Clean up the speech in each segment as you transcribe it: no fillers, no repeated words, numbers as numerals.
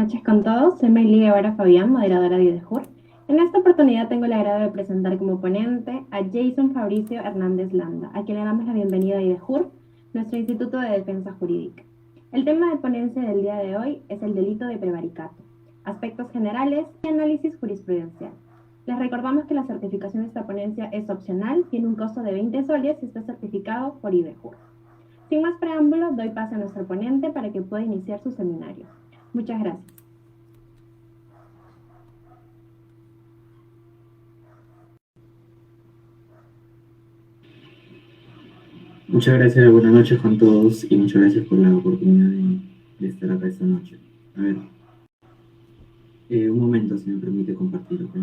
noches con todos. Soy Mayli Guevara Fabián, moderadora de IDEJUR. En esta oportunidad tengo el agrado de presentar como ponente a Jason Fabricio Hernández Landa, a quien le damos la bienvenida a IDEJUR, nuestro Instituto de Defensa Jurídica. El tema de ponencia del día de hoy es el delito de prevaricato, aspectos generales y análisis jurisprudencial. Les recordamos que la certificación de esta ponencia es opcional, tiene un costo de 20 soles y está certificado por IDEJUR. Sin más preámbulo, doy paso a nuestro ponente para que pueda iniciar su seminario. Muchas gracias. Muchas gracias, buenas noches con todos y muchas gracias por la oportunidad de estar acá esta noche. A ver, un momento si me permite compartir, ¿ok?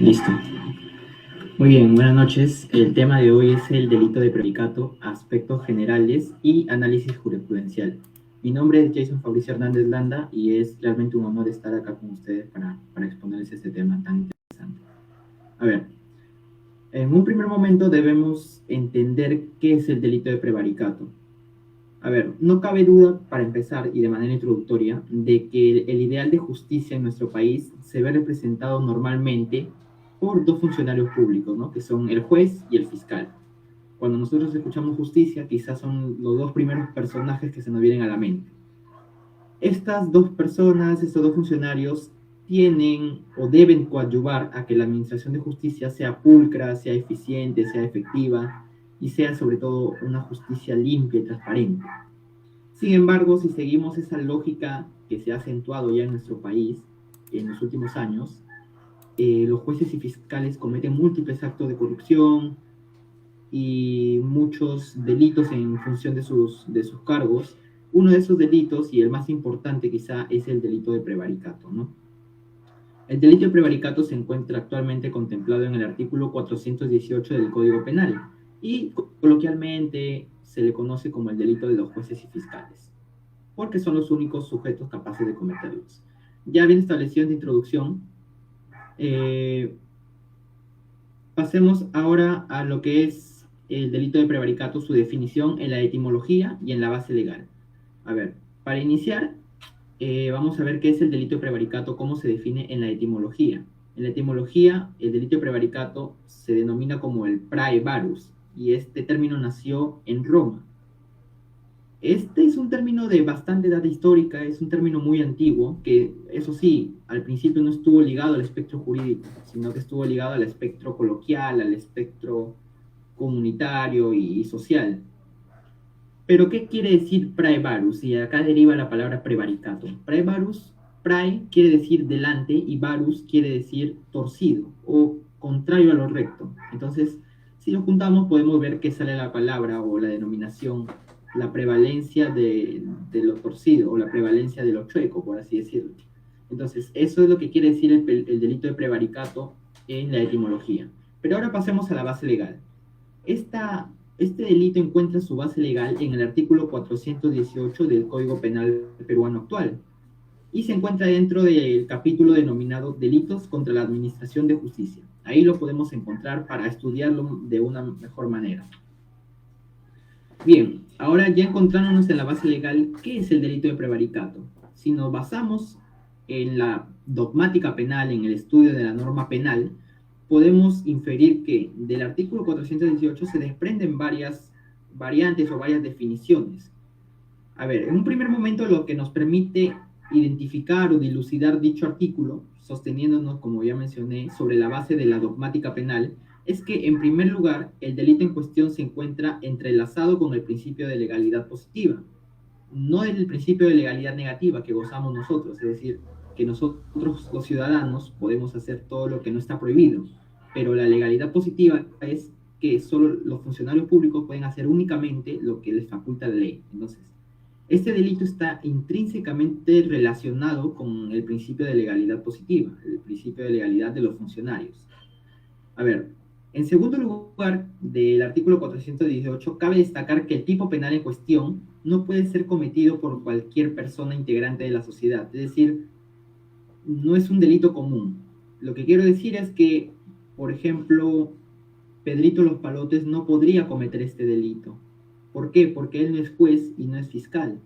Listo. Muy bien, buenas noches. El tema de hoy es el delito de prevaricato, aspectos generales y análisis jurisprudencial. Mi nombre es Jason Fabricio Hernández Landa y es realmente un honor estar acá con ustedes para exponerles este tema tan interesante. A ver, en un primer momento debemos entender qué es el delito de prevaricato. A ver, no cabe duda, para empezar y de manera introductoria, de que el ideal de justicia en nuestro país se ve representado normalmente por dos funcionarios públicos, ¿no? Que son el juez y el fiscal. Cuando nosotros escuchamos justicia, quizás son los dos primeros personajes que se nos vienen a la mente. Estas dos personas, estos dos funcionarios, tienen o deben coadyuvar a que la administración de justicia sea pulcra, sea eficiente, sea efectiva y sea sobre todo una justicia limpia y transparente. Sin embargo, si seguimos esa lógica que se ha acentuado ya en nuestro país en los últimos años, los jueces y fiscales cometen múltiples actos de corrupción y muchos delitos en función de sus cargos. Uno de esos delitos, y el más importante quizá, es el delito de prevaricato, ¿no? El delito de prevaricato se encuentra actualmente contemplado en el artículo 418 del Código Penal y coloquialmente se le conoce como el delito de los jueces y fiscales, porque son los únicos sujetos capaces de cometerlos. Ya bien establecido en la introducción, pasemos ahora a lo que es el delito de prevaricato, su definición en la etimología y en la base legal. A ver, para iniciar, vamos a ver qué es el delito de prevaricato, cómo se define en la etimología. En la etimología, el delito de prevaricato se denomina como el praevarus, y este término nació en Roma. Este es un término de bastante edad histórica, es un término muy antiguo, que eso sí, al principio no estuvo ligado al espectro jurídico, sino que estuvo ligado al espectro coloquial, al espectro comunitario y social. Pero, ¿qué quiere decir praevarus? Y acá deriva la palabra prevaricato. Praevarus, prae quiere decir delante y varus quiere decir torcido o contrario a lo recto. Entonces, si lo juntamos podemos ver que sale la palabra o la denominación, la prevalencia de lo torcido o la prevalencia de lo chueco, por así decirlo. Entonces, eso es lo que quiere decir el delito de prevaricato en la etimología. Pero ahora pasemos a la base legal. Este delito encuentra su base legal en el artículo 418 del Código Penal peruano actual y se encuentra dentro del capítulo denominado Delitos contra la Administración de Justicia. Ahí lo podemos encontrar para estudiarlo de una mejor manera. Bien, ahora ya encontrándonos en la base legal, ¿qué es el delito de prevaricato? Si nos basamos en la dogmática penal, en el estudio de la norma penal, podemos inferir que del artículo 418 se desprenden varias variantes o varias definiciones. A ver, en un primer momento lo que nos permite identificar o dilucidar dicho artículo, sosteniéndonos, como ya mencioné, sobre la base de la dogmática penal, es que, en primer lugar, el delito en cuestión se encuentra entrelazado con el principio de legalidad positiva, no el principio de legalidad negativa que gozamos nosotros, es decir, que nosotros los ciudadanos podemos hacer todo lo que no está prohibido, pero la legalidad positiva es que solo los funcionarios públicos pueden hacer únicamente lo que les faculta la ley. Entonces, este delito está intrínsecamente relacionado con el principio de legalidad positiva, el principio de legalidad de los funcionarios. A ver, en segundo lugar, del artículo 418, cabe destacar que el tipo penal en cuestión no puede ser cometido por cualquier persona integrante de la sociedad, es decir, no es un delito común. Lo que quiero decir es que, por ejemplo, Pedrito Los Palotes no podría cometer este delito. ¿Por qué? Porque él no es juez y no es fiscal.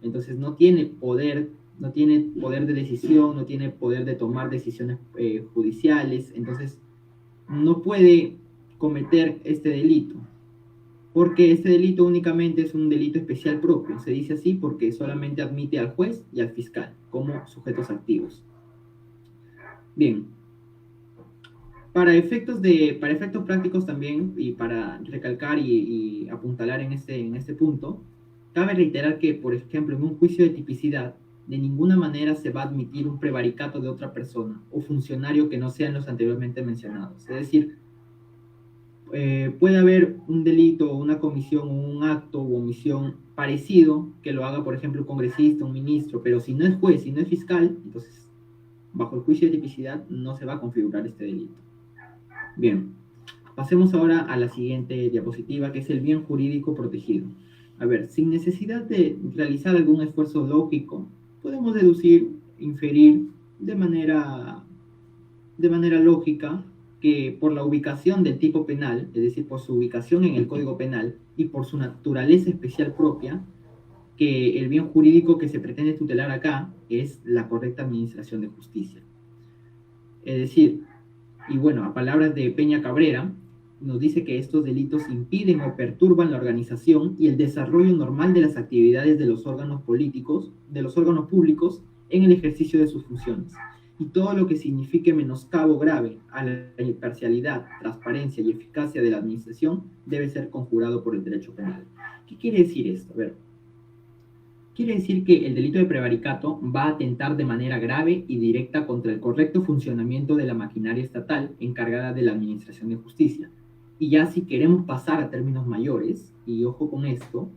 Entonces no tiene poder de decisión, no tiene poder de tomar decisiones judiciales, entonces no puede cometer este delito, porque este delito únicamente es un delito especial propio, se dice así porque solamente admite al juez y al fiscal como sujetos activos. Bien, para efectos prácticos también, y para recalcar y apuntalar en este punto, cabe reiterar que, por ejemplo, en un juicio de tipicidad, de ninguna manera se va a admitir un prevaricato de otra persona o funcionario que no sean los anteriormente mencionados. Es decir, puede haber un delito, una comisión, un acto u omisión parecido que lo haga, por ejemplo, un congresista, un ministro, pero si no es juez, si no es fiscal, entonces, bajo el juicio de tipicidad, no se va a configurar este delito. Bien, pasemos ahora a la siguiente diapositiva, que es el bien jurídico protegido. A ver, sin necesidad de realizar algún esfuerzo lógico, podemos deducir, inferir de manera lógica que por la ubicación del tipo penal, es decir, por su ubicación en el Código Penal y por su naturaleza especial propia, que el bien jurídico que se pretende tutelar acá es la correcta administración de justicia. Es decir, y bueno, a palabras de Peña Cabrera, nos dice que estos delitos impiden o perturban la organización y el desarrollo normal de las actividades de los órganos políticos, de los órganos públicos en el ejercicio de sus funciones. Y todo lo que signifique menoscabo grave a la imparcialidad, transparencia y eficacia de la administración debe ser conjurado por el derecho penal. ¿Qué quiere decir esto? A ver, quiere decir que el delito de prevaricato va a atentar de manera grave y directa contra el correcto funcionamiento de la maquinaria estatal encargada de la administración de justicia. Y ya si queremos pasar a términos mayores, y ojo con esto,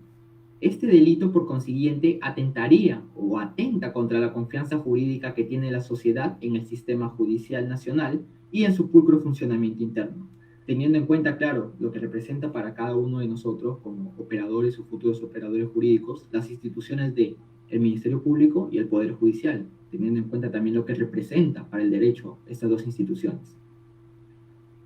este delito, por consiguiente, atentaría o atenta contra la confianza jurídica que tiene la sociedad en el sistema judicial nacional y en su pulcro funcionamiento interno, teniendo en cuenta, claro, lo que representa para cada uno de nosotros como operadores o futuros operadores jurídicos, las instituciones del Ministerio Público y el Poder Judicial, teniendo en cuenta también lo que representa para el derecho estas dos instituciones.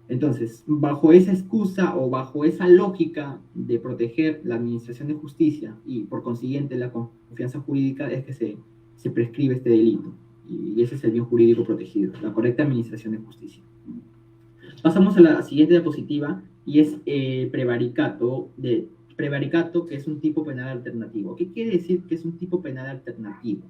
Entonces, bajo esa excusa o bajo esa lógica de proteger la administración de justicia y por consiguiente la confianza jurídica es que se prescribe este delito. Y ese es el bien jurídico protegido, la correcta administración de justicia. Pasamos a la siguiente diapositiva y es prevaricato, que es un tipo penal alternativo. ¿Qué quiere decir que es un tipo penal alternativo?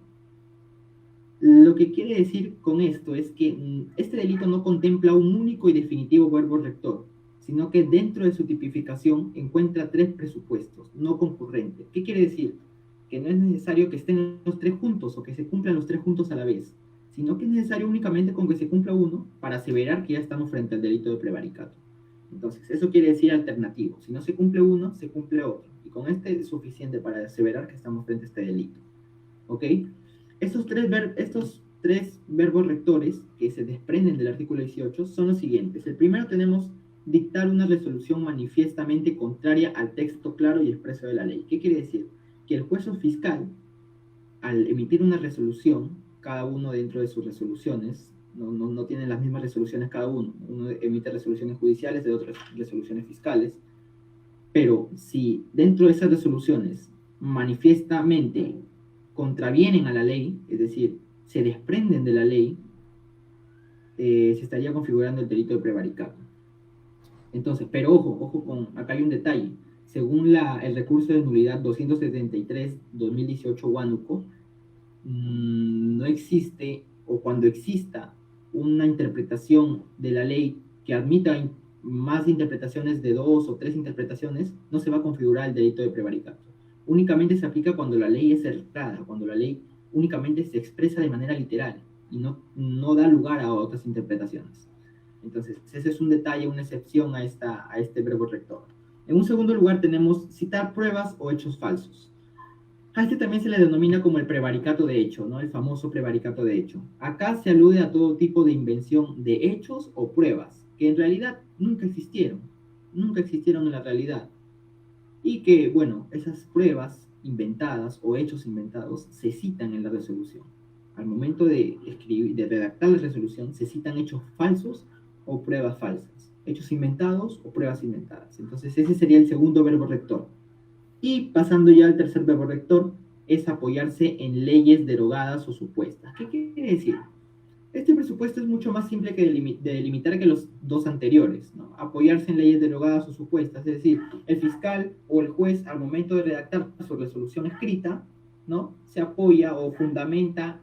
Lo que quiere decir con esto es que este delito no contempla un único y definitivo verbo rector, sino que dentro de su tipificación encuentra tres presupuestos, no concurrentes. ¿Qué quiere decir? Que no es necesario que estén los tres juntos o que se cumplan los tres juntos a la vez, sino que es necesario únicamente con que se cumpla uno para aseverar que ya estamos frente al delito de prevaricato. Entonces, eso quiere decir alternativo. Si no se cumple uno, se cumple otro. Y con este es suficiente para aseverar que estamos frente a este delito. ¿Ok? Estos tres verbos rectores que se desprenden del artículo 18 son los siguientes. El primero tenemos dictar una resolución manifiestamente contraria al texto claro y expreso de la ley. ¿Qué quiere decir? Que el juez o fiscal, al emitir una resolución, cada uno dentro de sus resoluciones, no tienen las mismas resoluciones cada uno. Uno emite resoluciones judiciales, de otras resoluciones fiscales. Pero si dentro de esas resoluciones manifiestamente contravienen a la ley, es decir, se desprenden de la ley, se estaría configurando el delito de prevaricato. Entonces, pero ojo, acá hay un detalle. Según el recurso de nulidad 273-2018 Huánuco, no existe, o cuando exista una interpretación de la ley que admita más interpretaciones de 2 o 3 interpretaciones, no se va a configurar el delito de prevaricato. Únicamente se aplica cuando la ley es cerrada, cuando la ley únicamente se expresa de manera literal y no da lugar a otras interpretaciones. Entonces, ese es un detalle, una excepción a este verbo rector. En un segundo lugar tenemos citar pruebas o hechos falsos. A este también se le denomina como el prevaricato de hecho, ¿no? El famoso prevaricato de hecho. Acá se alude a todo tipo de invención de hechos o pruebas que en realidad nunca existieron en la realidad. Y que, bueno, esas pruebas inventadas o hechos inventados se citan en la resolución. Al momento de redactar la resolución, se citan hechos falsos o pruebas falsas, hechos inventados o pruebas inventadas. Entonces ese sería el segundo verbo rector. Y pasando ya al tercer verbo rector, es apoyarse en leyes derogadas o supuestas. ¿Qué quiere decir? Este presupuesto es mucho más simple que delimitar que los dos anteriores, ¿no? Apoyarse en leyes derogadas o supuestas, es decir, el fiscal o el juez al momento de redactar su resolución escrita, ¿no? Se apoya o fundamenta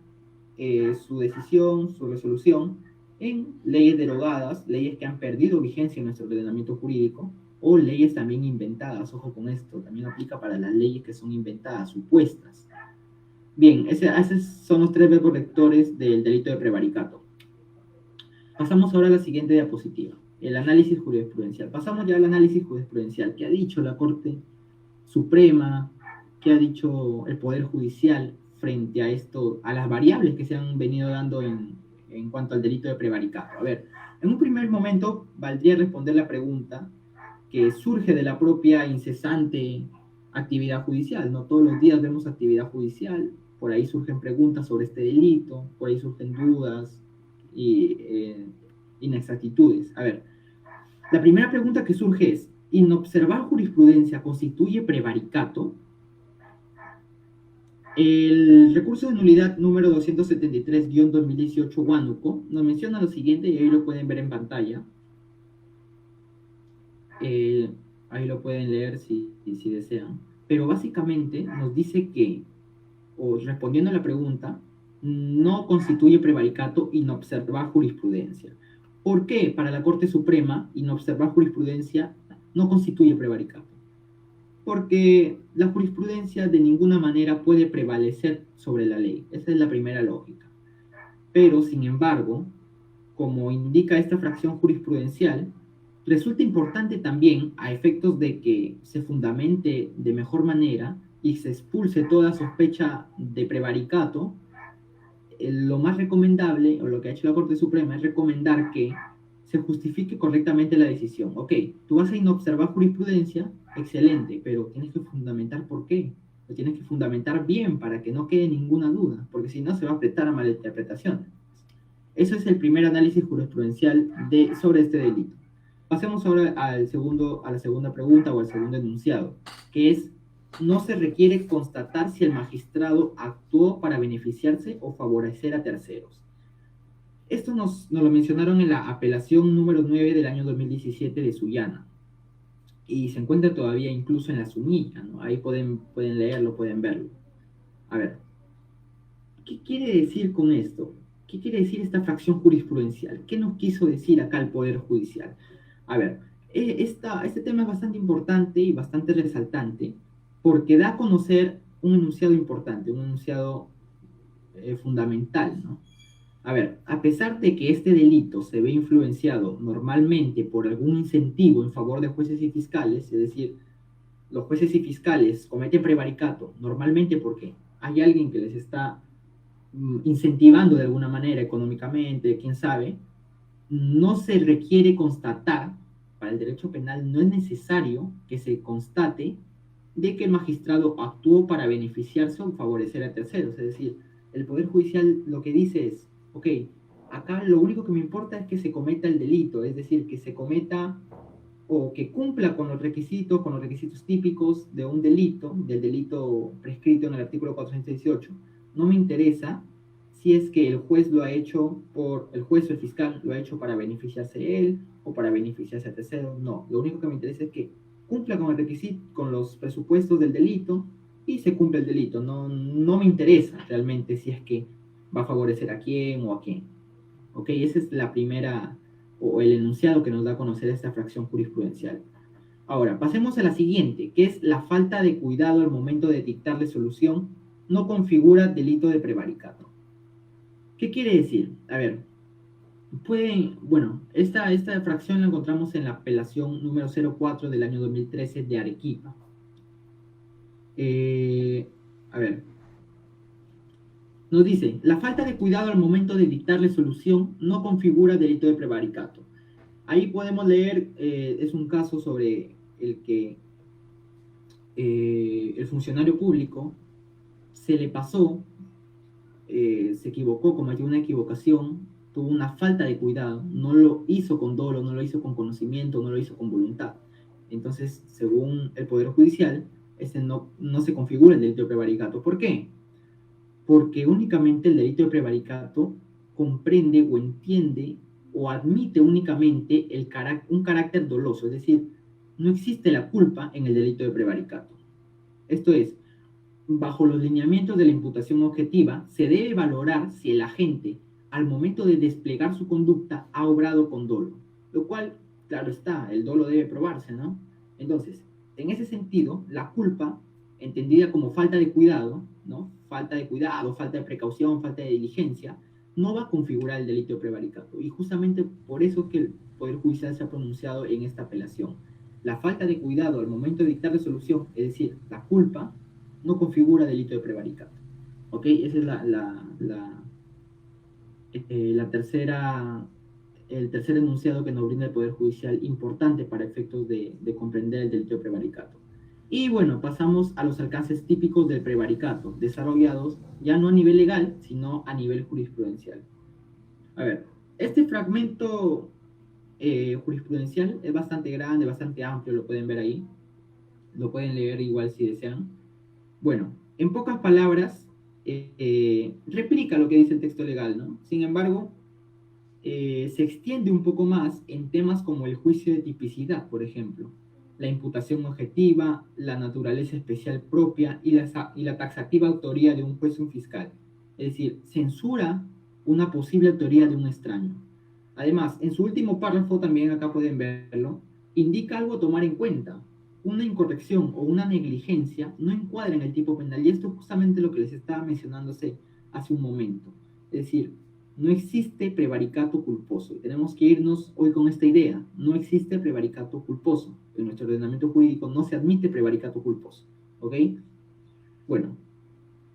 su decisión, su resolución, en leyes derogadas, leyes que han perdido vigencia en nuestro ordenamiento jurídico, o leyes también inventadas. Ojo con esto, también aplica para las leyes que son inventadas, supuestas. Bien, esos son los 3 verbos rectores del delito de prevaricato. Pasamos ahora a la siguiente diapositiva, el análisis jurisprudencial. Pasamos ya al análisis jurisprudencial. ¿Qué ha dicho la Corte Suprema? ¿Qué ha dicho el Poder Judicial frente a esto, a las variables que se han venido dando en cuanto al delito de prevaricato? A ver, en un primer momento valdría responder la pregunta que surge de la propia incesante actividad judicial, ¿no? Todos los días vemos actividad judicial, por ahí surgen preguntas sobre este delito, por ahí surgen dudas y inexactitudes. A ver, la primera pregunta que surge es, ¿inobservar jurisprudencia constituye prevaricato? El recurso de nulidad número 273-2018 Huánuco nos menciona lo siguiente, y ahí lo pueden ver en pantalla. Ahí lo pueden leer si desean. Pero básicamente nos dice que, o respondiendo a la pregunta, no constituye prevaricato inobservar jurisprudencia. ¿Por qué para la Corte Suprema inobservar jurisprudencia no constituye prevaricato? Porque la jurisprudencia de ninguna manera puede prevalecer sobre la ley. Esa es la primera lógica. Pero, sin embargo, como indica esta fracción jurisprudencial, resulta importante también, a efectos de que se fundamente de mejor manera y se expulse toda sospecha de prevaricato, lo más recomendable, o lo que ha hecho la Corte Suprema, es recomendar que se justifique correctamente la decisión. Ok, tú vas a inobservar jurisprudencia, excelente, pero tienes que fundamentar por qué. Lo tienes que fundamentar bien para que no quede ninguna duda, porque si no se va a prestar a malinterpretaciones. Eso es el primer análisis jurisprudencial sobre este delito. Pasemos ahora a la segunda pregunta o al segundo enunciado, que es, no se requiere constatar si el magistrado actuó para beneficiarse o favorecer a terceros. Esto nos lo mencionaron en la apelación número 9 del año 2017 de Sullana, y se encuentra todavía incluso en la Sumilla, ¿no? Ahí pueden leerlo, pueden verlo. A ver, ¿qué quiere decir con esto? ¿Qué quiere decir esta fracción jurisprudencial? ¿Qué nos quiso decir acá el Poder Judicial? A ver, este tema es bastante importante y bastante resaltante porque da a conocer un enunciado importante, un enunciado fundamental, ¿no? A ver, a pesar de que este delito se ve influenciado normalmente por algún incentivo en favor de jueces y fiscales, es decir, los jueces y fiscales cometen prevaricato normalmente porque hay alguien que les está incentivando de alguna manera económicamente, quién sabe, no se requiere constatar, para el derecho penal no es necesario que se constate de que el magistrado actuó para beneficiarse o favorecer a terceros. Es decir, el Poder Judicial lo que dice es, ok, acá lo único que me importa es que se cometa el delito, es decir, que se cometa o que cumpla con los requisitos típicos de un delito, del delito prescrito en el artículo 418. No me interesa si es que el juez lo ha hecho el juez o el fiscal lo ha hecho para beneficiarse de él o para beneficiarse a terceros. No, lo único que me interesa es que cumpla con el requisito, con los presupuestos del delito y se cumple el delito. No, no me interesa realmente si es que va a favorecer a quién o a quién. ¿Ok? Esa es la primera o el enunciado que nos da a conocer esta fracción jurisprudencial. Ahora, pasemos a la siguiente, que es la falta de cuidado al momento de dictarle solución no configura delito de prevaricato. ¿Qué quiere decir? A ver, esta fracción la encontramos en la apelación número 04 del año 2013 de Arequipa. A ver, nos dice, la falta de cuidado al momento de dictarle solución no configura delito de prevaricato. Ahí podemos leer, es un caso sobre el que el funcionario público se le pasó, se equivocó, cometió una equivocación, tuvo una falta de cuidado, no lo hizo con dolo, no lo hizo con conocimiento, no lo hizo con voluntad. Entonces, según el Poder Judicial, no se configura el delito de prevaricato. ¿Por qué? Porque únicamente el delito de prevaricato comprende o entiende o admite únicamente un carácter doloso, es decir, no existe la culpa en el delito de prevaricato. Esto es, bajo los lineamientos de la imputación objetiva, se debe valorar si el agente, al momento de desplegar su conducta, ha obrado con dolo, lo cual, claro está, el dolo debe probarse, ¿no? Entonces, en ese sentido, la culpa, entendida como falta de cuidado, ¿no? Falta de cuidado, falta de precaución, falta de diligencia, no va a configurar el delito de prevaricato. Y justamente por eso que el Poder Judicial se ha pronunciado en esta apelación. La falta de cuidado al momento de dictar resolución, es decir, la culpa, no configura delito de prevaricato. ¿Ok? Esa es el tercer enunciado que nos brinda el Poder Judicial, importante para efectos de comprender el delito de prevaricato. Y bueno, pasamos a los alcances típicos del prevaricato, desarrollados ya no a nivel legal, sino a nivel jurisprudencial. A ver, este fragmento jurisprudencial es bastante grande, bastante amplio, lo pueden ver ahí. Lo pueden leer igual si desean. Bueno, en pocas palabras, replica lo que dice el texto legal, ¿no? Sin embargo, se extiende un poco más en temas como el juicio de tipicidad, por ejemplo, la imputación objetiva, la naturaleza especial propia y la taxativa autoría de un juez o un fiscal. Es decir, censura una posible autoría de un extraño. Además, en su último párrafo, también acá pueden verlo, indica algo a tomar en cuenta. Una incorrección o una negligencia no encuadra en el tipo penal, y esto es justamente lo que les estaba mencionándose hace un momento. Es decir, no existe prevaricato culposo. Y tenemos que irnos hoy con esta idea. No existe prevaricato culposo. En nuestro ordenamiento jurídico no se admite prevaricato culposo. ¿Ok? Bueno,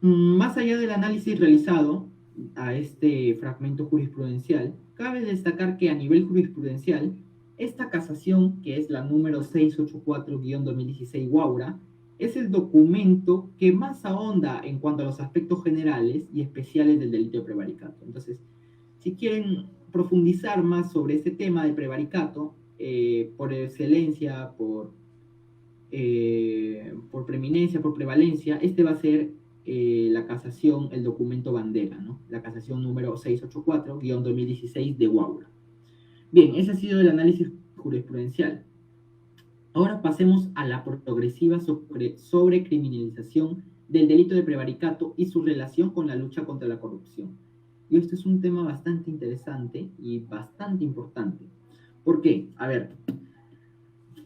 más allá del análisis realizado a este fragmento jurisprudencial, cabe destacar que a nivel jurisprudencial, esta casación, que es la número 684-2016 Guaura, es el documento que más ahonda en cuanto a los aspectos generales y especiales del delito de prevaricato. Entonces, si quieren profundizar más sobre este tema de prevaricato, por excelencia, por preeminencia, por prevalencia, este va a ser la casación, el documento bandera, ¿no? La casación número 684-2016 de Guaura. Bien, ese ha sido el análisis jurisprudencial. Ahora pasemos a la progresiva sobrecriminalización del delito de prevaricato y su relación con la lucha contra la corrupción. Y este es un tema bastante interesante y bastante importante. ¿Por qué? A ver,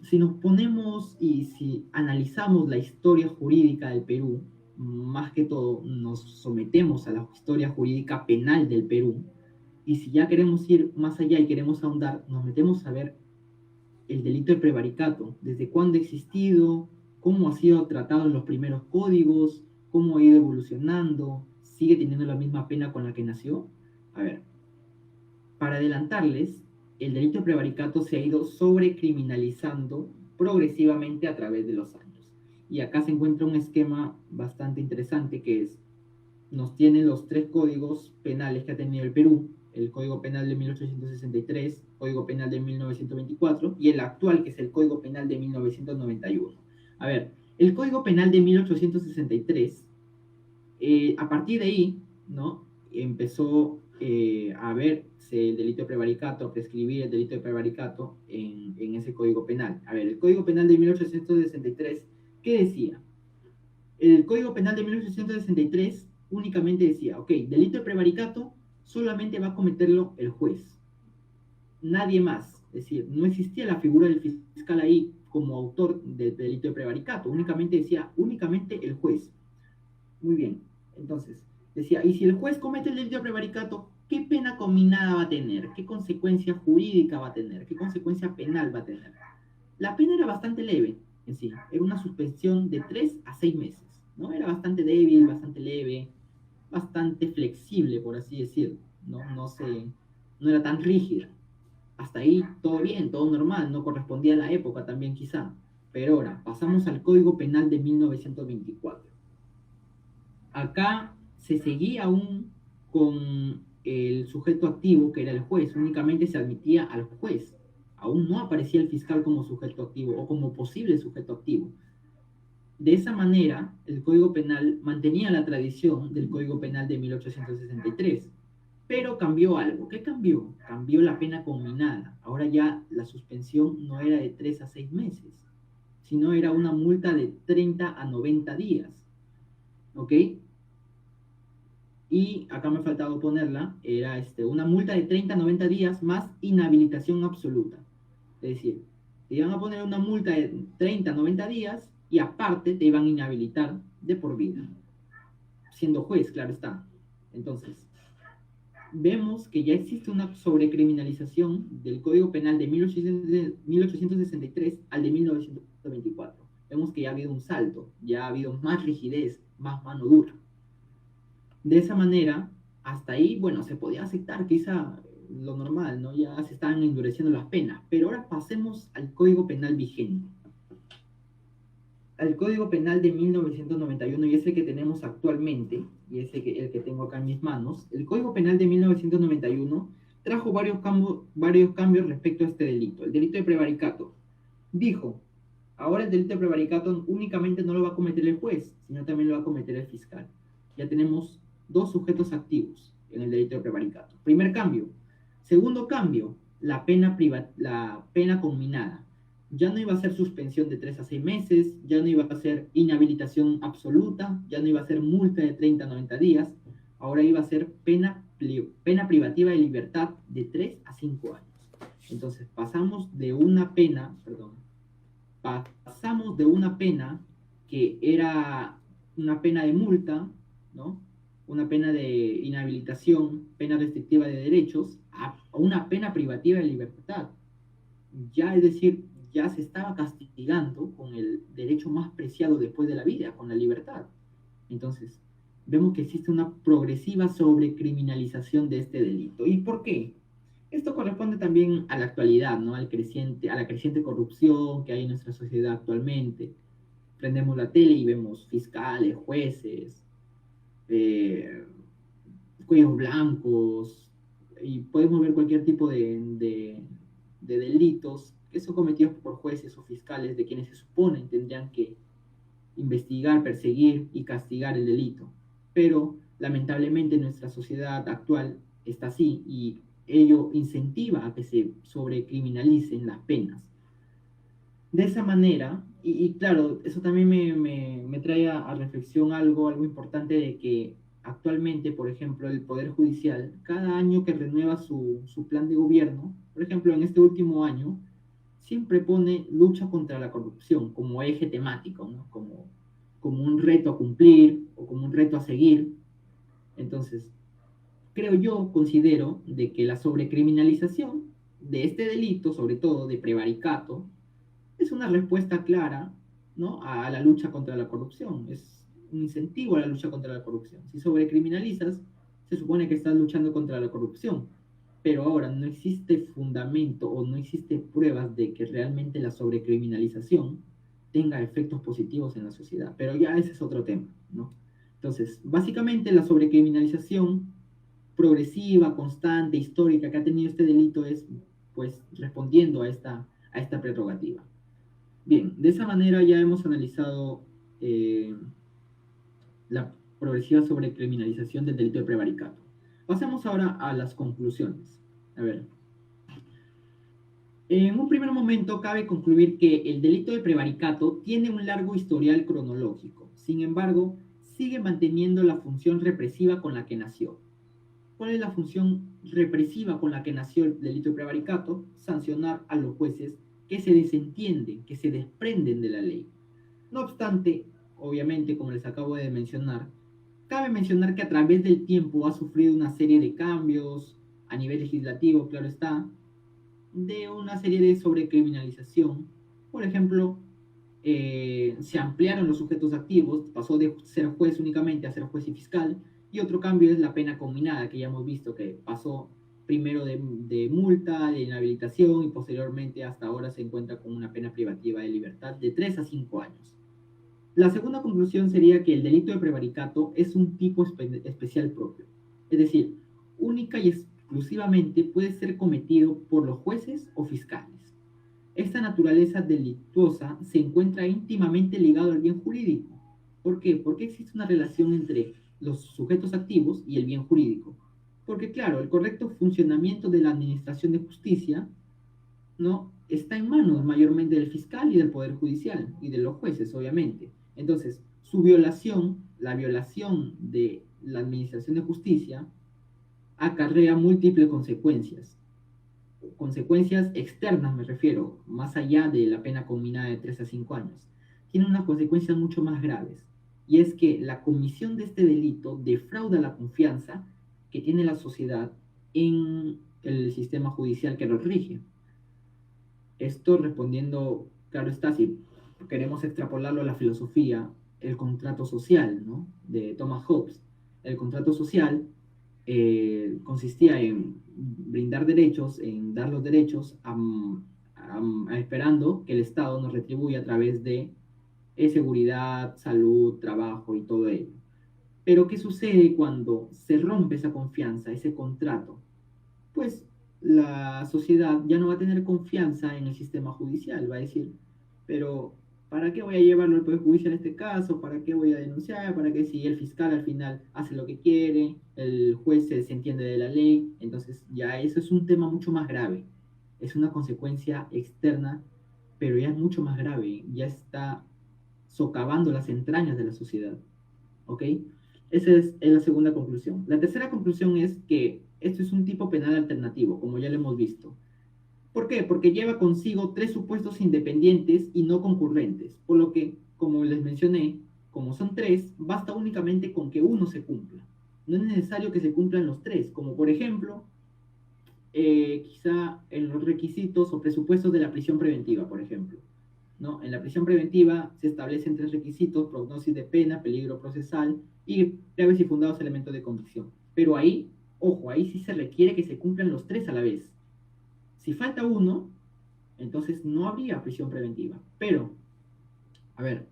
si nos ponemos y si analizamos la historia jurídica del Perú, más que todo nos sometemos a la historia jurídica penal del Perú, y si ya queremos ir más allá y queremos ahondar, nos metemos a ver el delito de prevaricato, desde cuándo ha existido, cómo ha sido tratado en los primeros códigos, cómo ha ido evolucionando, sigue teniendo la misma pena con la que nació. A ver, para adelantarles, el delito de prevaricato se ha ido sobrecriminalizando progresivamente a través de los años. Y acá se encuentra un esquema bastante interesante que nos tiene los tres códigos penales que ha tenido el Perú: el Código Penal de 1863, Código Penal de 1924 y el actual, que es el Código Penal de 1991. A ver, el Código Penal de 1863, a partir de ahí, ¿no? empezó a verse el delito de prevaricato, a prescribir el delito de prevaricato en ese Código Penal. A ver, el Código Penal de 1863, ¿qué decía? El Código Penal de 1863 únicamente decía, ok, delito de prevaricato solamente va a cometerlo el juez, nadie más. Es decir, no existía la figura del fiscal ahí como autor del delito de prevaricato, únicamente decía, únicamente el juez. Muy bien, entonces, decía, y si el juez comete el delito de prevaricato, ¿qué pena combinada va a tener? ¿Qué consecuencia jurídica va a tener? ¿Qué consecuencia penal va a tener? La pena era bastante leve en sí, era una suspensión de 3 a 6 meses, ¿no? Era bastante débil, bastante leve, bastante flexible, por así decirlo, no era tan rígida. Hasta ahí todo bien, todo normal, no correspondía a la época también quizá. Pero ahora, pasamos al Código Penal de 1924. Acá se seguía aún con el sujeto activo, que era el juez, únicamente se admitía al juez. Aún no aparecía el fiscal como sujeto activo o como posible sujeto activo. De esa manera, el Código Penal mantenía la tradición del Código Penal de 1863, pero cambió algo. ¿Qué cambió? Cambió la pena conminada. Ahora ya la suspensión no era de 3 a 6 meses, sino era una multa de 30 a 90 días. ¿Ok? Y acá me ha faltado ponerla, era una multa de 30 a 90 días más inhabilitación absoluta. Es decir, te iban a poner una multa de 30 a 90 días y aparte te iban a inhabilitar de por vida. Siendo juez, claro está. Entonces, vemos que ya existe una sobrecriminalización del Código Penal de 1863 al de 1924. Vemos que ya ha habido un salto, ya ha habido más rigidez, más mano dura. De esa manera, hasta ahí, bueno, se podía aceptar quizá lo normal, ¿no? Ya se estaban endureciendo las penas. Pero ahora pasemos al Código Penal vigente. Al Código Penal de 1991 y ese que tenemos actualmente, y el que tengo acá en mis manos, el Código Penal de 1991 trajo varios cambios respecto a este delito, el delito de prevaricato. Dijo, ahora el delito de prevaricato únicamente no lo va a cometer el juez, sino también lo va a cometer el fiscal. Ya tenemos dos sujetos activos en el delito de prevaricato. Primer cambio. Segundo cambio, la pena conminada. Ya no iba a ser suspensión de 3 a 6 meses, ya no iba a ser inhabilitación absoluta, ya no iba a ser multa de 30 a 90 días, ahora iba a ser pena privativa de libertad de 3 a 5 años. Entonces pasamos de una pena, que era una pena de multa, ¿no? Una pena de inhabilitación, pena restrictiva de derechos, a una pena privativa de libertad. Ya, es decir, ya se estaba castigando con el derecho más preciado después de la vida, con la libertad. Entonces, vemos que existe una progresiva sobrecriminalización de este delito. ¿Y por qué? Esto corresponde también a la actualidad, ¿no? A la creciente corrupción que hay en nuestra sociedad actualmente. Prendemos la tele y vemos fiscales, jueces, eh, cuellos blancos, y podemos ver cualquier tipo de delitos que son cometidos por jueces o fiscales de quienes se suponen tendrían que investigar, perseguir y castigar el delito. Pero lamentablemente nuestra sociedad actual está así y ello incentiva a que se sobrecriminalicen las penas. De esa manera, y claro, eso también me trae a reflexión algo importante de que actualmente, por ejemplo, el Poder Judicial, cada año que renueva su plan de gobierno, por ejemplo, en este último año, siempre pone lucha contra la corrupción como eje temático, ¿no? Como un reto a cumplir o como un reto a seguir. Entonces, considero de que la sobrecriminalización de este delito, sobre todo de prevaricato, es una respuesta clara, ¿no? A la lucha contra la corrupción, es un incentivo a la lucha contra la corrupción. Si sobrecriminalizas, se supone que estás luchando contra la corrupción, pero ahora no existe fundamento o no existe pruebas de que realmente la sobrecriminalización tenga efectos positivos en la sociedad, pero ya ese es otro tema, ¿no? Entonces, básicamente la sobrecriminalización progresiva, constante, histórica que ha tenido este delito es, pues, respondiendo a esta prerrogativa. Bien, de esa manera ya hemos analizado la progresiva sobrecriminalización del delito de prevaricato. Pasemos ahora a las conclusiones. A ver, en un primer momento cabe concluir que el delito de prevaricato tiene un largo historial cronológico. Sin embargo, sigue manteniendo la función represiva con la que nació. ¿Cuál es la función represiva con la que nació el delito de prevaricato? Sancionar a los jueces que se desentienden, que se desprenden de la ley. No obstante, obviamente, como les acabo de mencionar, cabe mencionar que a través del tiempo ha sufrido una serie de cambios a nivel legislativo, claro está, de una serie de sobrecriminalización. Por ejemplo, se ampliaron los sujetos activos, pasó de ser juez únicamente a ser juez y fiscal, y otro cambio es la pena combinada, que ya hemos visto que pasó primero de multa, de inhabilitación, y posteriormente hasta ahora se encuentra con una pena privativa de libertad de 3 a 5 años. La segunda conclusión sería que el delito de prevaricato es un tipo especial propio, es decir, única y exclusivamente puede ser cometido por los jueces o fiscales. Esta naturaleza delictuosa se encuentra íntimamente ligada al bien jurídico. ¿Por qué? Porque existe una relación entre los sujetos activos y el bien jurídico. Porque claro, el correcto funcionamiento de la administración de justicia no está en manos mayormente del fiscal y del poder judicial y de los jueces, obviamente. Entonces, su violación, la violación de la administración de justicia, acarrea múltiples consecuencias. Consecuencias externas me refiero, más allá de la pena combinada de 3 a 5 años. Tiene unas consecuencias mucho más graves. Y es que la comisión de este delito defrauda la confianza que tiene la sociedad en el sistema judicial que lo rige. Esto respondiendo, claro está, si queremos extrapolarlo a la filosofía, el contrato social, ¿no? De Thomas Hobbes. El contrato social consistía en brindar derechos, en dar los derechos, esperando que el Estado nos retribuya a través de seguridad, salud, trabajo y todo ello. Pero ¿qué sucede cuando se rompe esa confianza, ese contrato? Pues la sociedad ya no va a tener confianza en el sistema judicial, va a decir, pero ¿para qué voy a llevarlo al Poder Judicial en este caso? ¿Para qué voy a denunciar? ¿Para qué si el fiscal al final hace lo que quiere? El juez se desentiende de la ley. Entonces ya eso es un tema mucho más grave. Es una consecuencia externa, pero ya es mucho más grave. Ya está socavando las entrañas de la sociedad. ¿Ok? Esa es la segunda conclusión. La tercera conclusión es que esto es un tipo penal alternativo, como ya lo hemos visto. ¿Por qué? Porque lleva consigo tres supuestos independientes y no concurrentes, por lo que, como les mencioné, como son tres, basta únicamente con que uno se cumpla. No es necesario que se cumplan los tres, como por ejemplo, quizá en los requisitos o presupuestos de la prisión preventiva, por ejemplo. ¿No? En la prisión preventiva se establecen tres requisitos: prognosis de pena, peligro procesal y graves y fundados elementos de convicción. Pero ahí, ojo, ahí sí se requiere que se cumplan los tres a la vez. Si falta uno, entonces no habría prisión preventiva. Pero, a ver,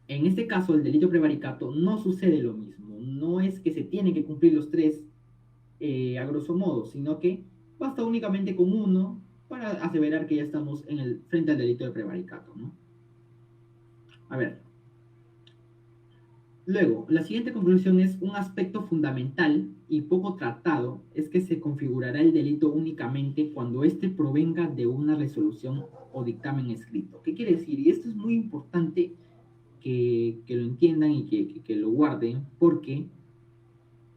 en este caso, el delito prevaricato no sucede lo mismo. No es que se tienen que cumplir los tres a grosso modo, sino que basta únicamente con uno para aseverar que ya estamos frente al delito de prevaricato, ¿no? A ver, luego, la siguiente conclusión es un aspecto fundamental y poco tratado, es que se configurará el delito únicamente cuando éste provenga de una resolución o dictamen escrito. ¿Qué quiere decir? Y esto es muy importante que lo entiendan y que lo guarden, porque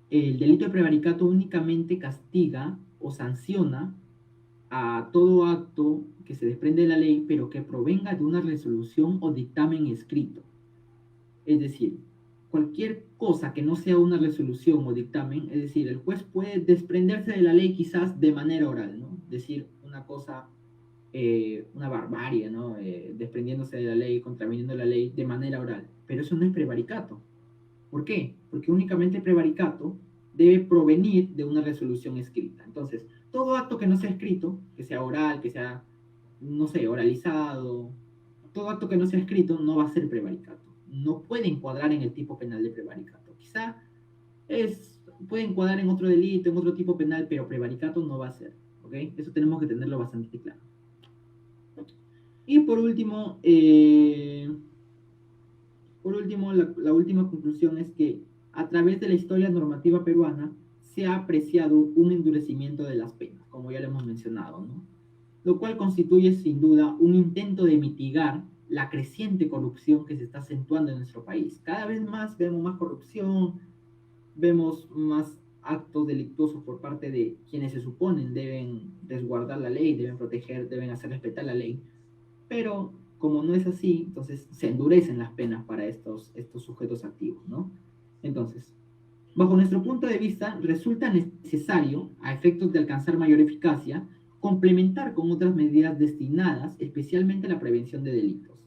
el delito de prevaricato únicamente castiga o sanciona a todo acto que se desprende de la ley, pero que provenga de una resolución o dictamen escrito. Es decir, cualquier cosa que no sea una resolución o dictamen, es decir, el juez puede desprenderse de la ley quizás de manera oral, ¿no? Decir una cosa, una barbarie, ¿no? Desprendiéndose de la ley, contraviniendo la ley de manera oral. Pero eso no es prevaricato. ¿Por qué? Porque únicamente el prevaricato debe provenir de una resolución escrita. Entonces, todo acto que no sea escrito, que sea oral, que sea, no sé, oralizado, todo acto que no sea escrito no va a ser prevaricato. No puede encuadrar en el tipo penal de prevaricato. Quizá puede encuadrar en otro delito, en otro tipo penal, pero prevaricato no va a ser. ¿Ok? Eso tenemos que tenerlo bastante claro. Y por último, la última conclusión es que a través de la historia normativa peruana se ha apreciado un endurecimiento de las penas, como ya lo hemos mencionado, ¿no? Lo cual constituye sin duda un intento de mitigar la creciente corrupción que se está acentuando en nuestro país. Cada vez más vemos más corrupción, vemos más actos delictuosos por parte de quienes se suponen deben resguardar la ley, deben proteger, deben hacer respetar la ley. Pero como no es así, entonces se endurecen las penas para estos sujetos activos, ¿no? Entonces, bajo nuestro punto de vista, resulta necesario, a efectos de alcanzar mayor eficacia, complementar con otras medidas destinadas especialmente a la prevención de delitos.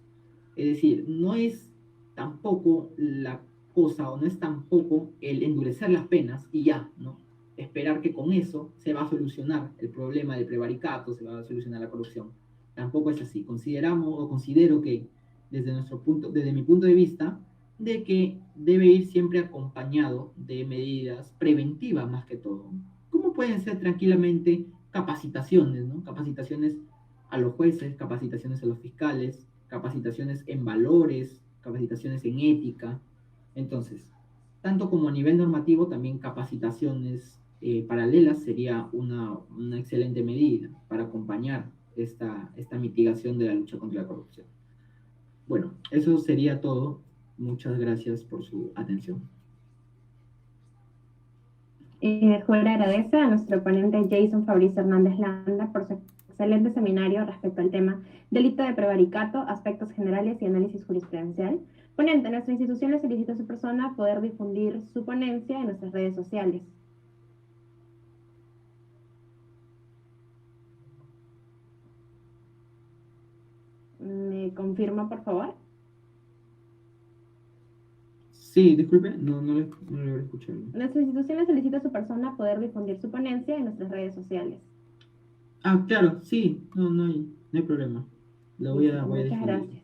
Es decir, no es tampoco la cosa o no es tampoco el endurecer las penas y ya, ¿no? Esperar que con eso se va a solucionar el problema del prevaricato, se va a solucionar la corrupción. Tampoco es así. Consideramos o considero que desde mi punto de vista, de que debe ir siempre acompañado de medidas preventivas más que todo. ¿Cómo pueden ser tranquilamente capacitaciones, ¿no? Capacitaciones a los jueces, capacitaciones a los fiscales, capacitaciones en valores, capacitaciones en ética. Entonces, tanto como a nivel normativo, también capacitaciones paralelas sería una excelente medida para acompañar esta mitigación de la lucha contra la corrupción. Bueno, eso sería todo. Muchas gracias por su atención. Juez agradece a nuestro ponente Jason Fabricio Hernández Landa por su excelente seminario respecto al tema delito de prevaricato, aspectos generales y análisis jurisprudencial. Ponente, nuestra institución le solicita a su persona poder difundir su ponencia en nuestras redes sociales. ¿Me confirma, por favor? Sí, disculpe, no logré escucharlo. Nuestra institución le solicita a su persona poder difundir su ponencia en nuestras redes sociales. Ah, claro, sí, no hay problema. Listo, Voy a muchas difundir. gracias.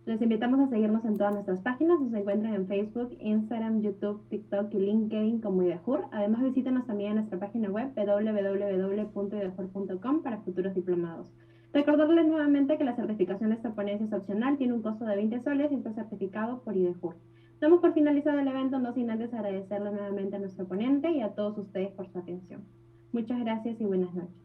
Les invitamos a seguirnos en todas nuestras páginas. Nos encuentran en Facebook, Instagram, YouTube, TikTok y LinkedIn como IDEJUR. Además, visítenos también en nuestra página web www.idejur.com para futuros diplomados. Recordarles nuevamente que la certificación de esta ponencia es opcional, tiene un costo de 20 soles y está certificado por IDEJUR. Damos por finalizado el evento, no sin antes agradecerle nuevamente a nuestro ponente y a todos ustedes por su atención. Muchas gracias y buenas noches.